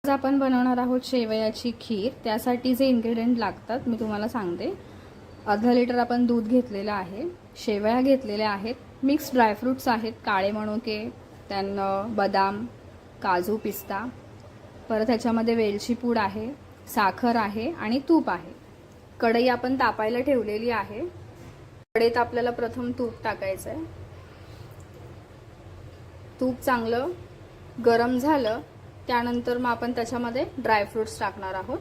आज आपण बनवणार आहोत शेवयाची खीर। त्यासाठी जे इन्ग्रेडियंट लागतात मी तुम्हाला सांगते। अर्धा लिटर आपण दूध घेतलेलं आहे, शेवया घेतलेल्या आहेत, मिक्स ड्रायफ्रुट्स आहेत, काळे मनुके, त्यानं बदाम, काजू, पिस्ता, परत ह्याच्यामध्ये वेलची पूड आहे, साखर आहे आणि तूप आहे। कढई आपण तापायला ठेवलेली आहे। कढईत आपल्याला प्रथम तूप टाकायचं आहे। तूप चांगलं गरम झालं त्यानंतर मग आपण त्याच्यामध्ये ड्रायफ्रुट्स टाकणार आहोत।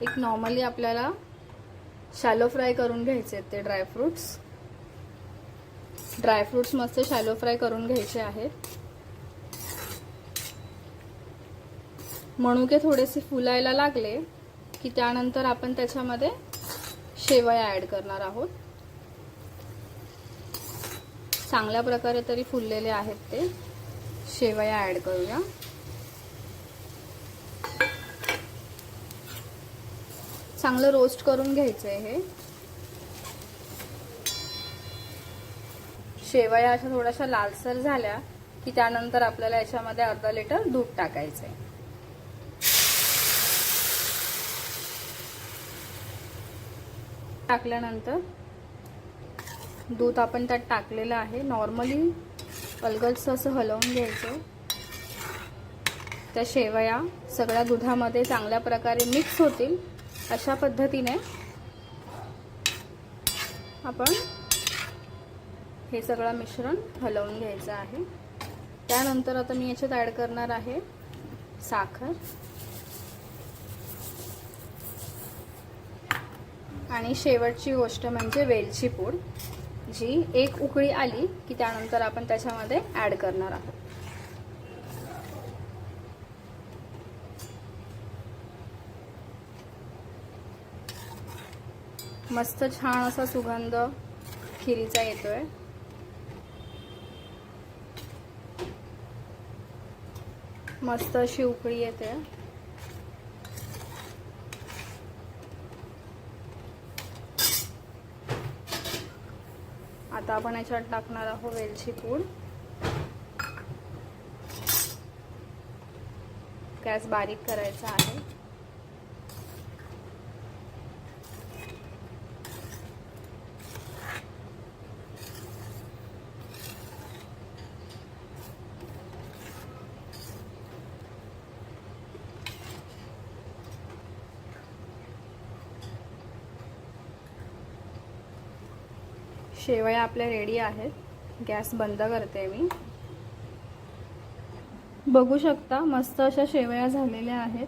एक नॉर्मली आपल्याला शॅलो फ्राय करून घ्यायचे ते ड्रायफ्रुट्स मस्त शॅलो फ्राय करून घ्यायचे आहेत। मनुके थोडेसे फुलायला लागले की त्यानंतर आपण त्याच्यामध्ये शेवया ऍड करणार आहोत। चांगल्या प्रकारे तरी फुललेले आहेत ते शेवया ऍड करूया। चांगलं रोस्ट करून घ्यायचंय हे। शेवया अशा थोड्याशा लालसर झाल्या की त्यानंतर आपल्याला याच्यामध्ये अर्धा लिटर दूध टाकायचंय। टाकल्यानंतर दूध आपण त्यात टाकलेलं आहे। नॉर्मली अलगदसं असं हलवून घ्यायचं। त्या शेवया सगळ्या दुधामध्ये चांगल्या प्रकारे मिक्स होतील अशा पद्धतीने आपण हे सगळं मिश्रण हलवून घ्यायचं आहे। त्यानंतर आता मी याच्यात ऍड करणार आहे साखर आणि शेवटची गोष्ट म्हणजे वेलची पूड, जी एक उकळी आली की त्यानंतर आपण त्याच्यामध्ये ऍड करणार आहोत। मस्त छान असा सुगंध खिरीचा येतोय। मस्त अशी उकळी येते। आता आपण याच्यात टाकणार आहोत वेलची पूड। गॅस बारीक करायचा आहे। शेवया आपल्या रेडी आहेत। गॅस बंद करते मी। बघू शकता मस्त अशा शेवया झालेल्या आहेत।